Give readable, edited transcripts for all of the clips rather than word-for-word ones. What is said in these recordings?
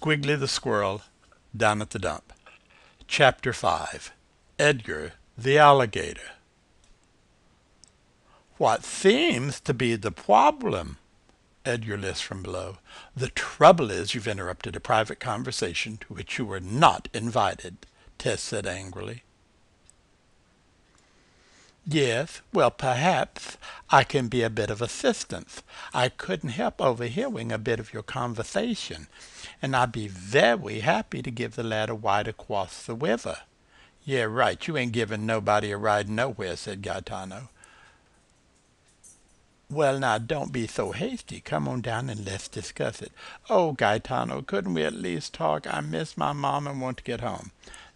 Squiggly the Squirrel down at the dump. Chapter 5. Edgar the Alligator. What seems to be the problem? Edgar lists from below. The trouble is you've interrupted a private conversation to which you were not invited, Tess said angrily. Yes, well, perhaps I can be a bit of assistance. I couldn't help overhearing a bit of your conversation, and I'd be very happy to give the lad a ride across the river. Yeah, right, you ain't giving nobody a ride nowhere, said Gaetano. Well, now, don't be so hasty. Come on down and let's discuss it. Oh, Gaetano, couldn't we at least talk? I miss my mom and want to get home.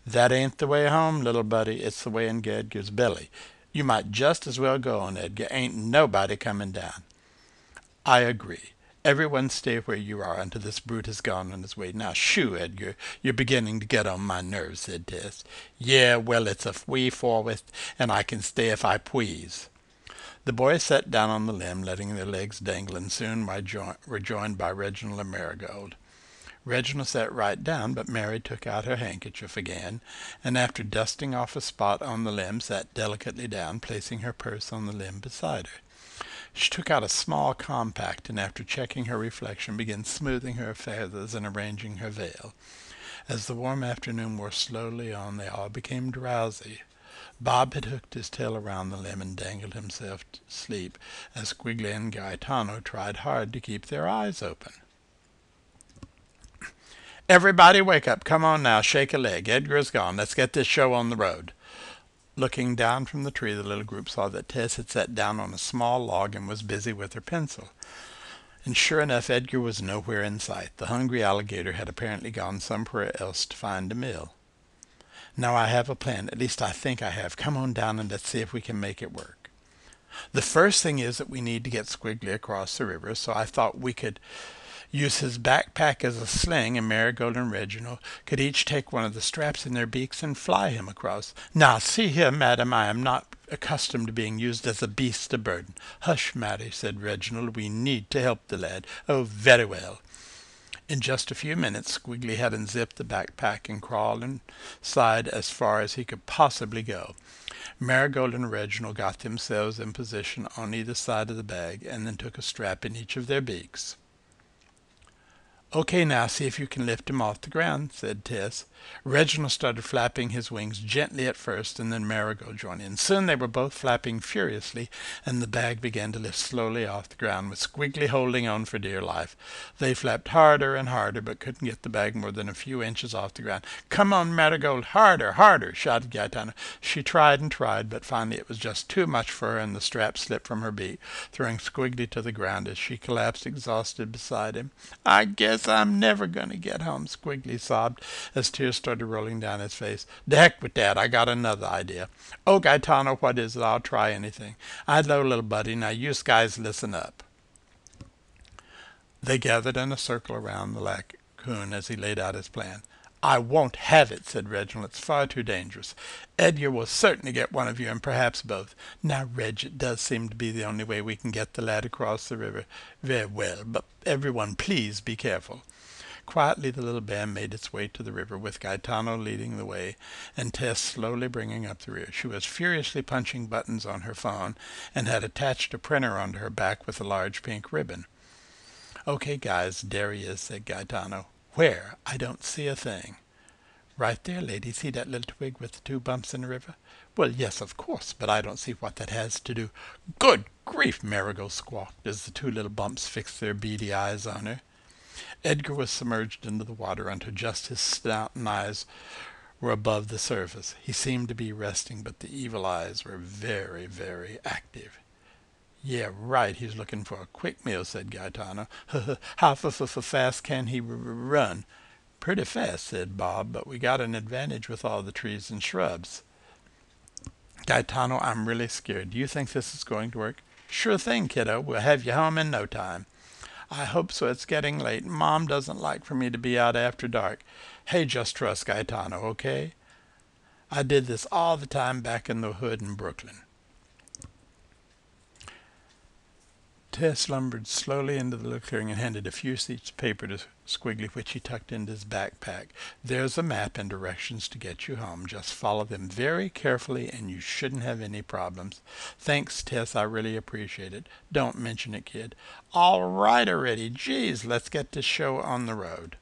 That ain't the way home, little buddy. It's the way in Edgar's belly. You might just as well go on, Edgar. Ain't nobody coming down. I agree. Everyone stay where you are until this brute has gone on his way. Now, shoo, Edgar. You're beginning to get on my nerves, said Tess. Yeah, well, it's a free forest, and I can stay if I please. The boys sat down on the limb, letting their legs dangle, and soon were joined by Reginald and Marigold. Reginald sat right down, but Mary took out her handkerchief again, and after dusting off a spot on the limb, sat delicately down, placing her purse on the limb beside her. She took out a small compact, and after checking her reflection, began smoothing her feathers and arranging her veil. As the warm afternoon wore slowly on, they all became drowsy. Bob had hooked his tail around the limb and dangled himself to sleep, as Squiggly and Gaetano tried hard to keep their eyes open. Everybody wake up. Come on now, shake a leg. Edgar is gone. Let's get this show on the road. Looking down from the tree, the little group saw that Tess had sat down on a small log and was busy with her pencil. And sure enough, Edgar was nowhere in sight. The hungry alligator had apparently gone somewhere else to find a meal. Now I have a plan. At least I think I have. Come on down and let's see if we can make it work. The first thing is that we need to get Squiggly across the river, so I thought we could use his backpack as a sling, and Marigold and Reginald could each take one of the straps in their beaks and fly him across. Now, see here, madam, I am not accustomed to being used as a beast of burden. Hush, Matty, said Reginald. We need to help the lad. Oh, very well. In just a few minutes, Squiggly had unzipped the backpack and crawled inside as far as he could possibly go. Marigold and Reginald got themselves in position on either side of the bag and then took a strap in each of their beaks. Okay, now see if you can lift him off the ground, said Tess. Reginald started flapping his wings gently at first, and then Marigold joined in. Soon they were both flapping furiously, and the bag began to lift slowly off the ground, with Squiggly holding on for dear life. They flapped harder and harder, but couldn't get the bag more than a few inches off the ground. Come on, Marigold, harder, harder, shouted Gaetano. She tried and tried, but finally it was just too much for her, and the strap slipped from her beak, throwing Squiggly to the ground as she collapsed exhausted beside him. I guess I'm never going to get home, Squiggly sobbed as tears started rolling down his face. The heck with that, I got another idea. Oh, Gaetano, what is it? I'll try anything. Hello, little buddy. Now you guys listen up. They gathered in a circle around the raccoon as he laid out his plan. I won't have it, said Reginald. It's far too dangerous. Edgar will certainly get one of you, and perhaps both. Now, Reg, it does seem to be the only way we can get the lad across the river. Very well, but everyone please be careful. Quietly the little band made its way to the river, with Gaetano leading the way, and Tess slowly bringing up the rear. She was furiously punching buttons on her phone, and had attached a printer onto her back with a large pink ribbon. Okay, guys, there he is, said Gaetano. Where? I don't see a thing. Right there, lady. See that little twig with the two bumps in the river? Well, yes, of course, but I don't see what that has to do. Good grief, Marigold squawked as the two little bumps fixed their beady eyes on her. Edgar was submerged into the water until just his snout and eyes were above the surface. He seemed to be resting, but the evil eyes were very, very active. Yeah, right, he's looking for a quick meal, said Gaetano. How fast can he run? Pretty fast, said Bob, but we got an advantage with all the trees and shrubs. Gaetano, I'm really scared. Do you think this is going to work? Sure thing, kiddo. We'll have you home in no time. I hope so. It's getting late. Mom doesn't like for me to be out after dark. Hey, just trust Gaetano, okay? I did this all the time back in the hood in Brooklyn. Tess lumbered slowly into the little clearing and handed a few sheets of paper to Squiggly, which he tucked into his backpack. "There's a map and directions to get you home. Just follow them very carefully and you shouldn't have any problems." "Thanks, Tess. I really appreciate it. Don't mention it, kid." "All right already. Geez, let's get this show on the road."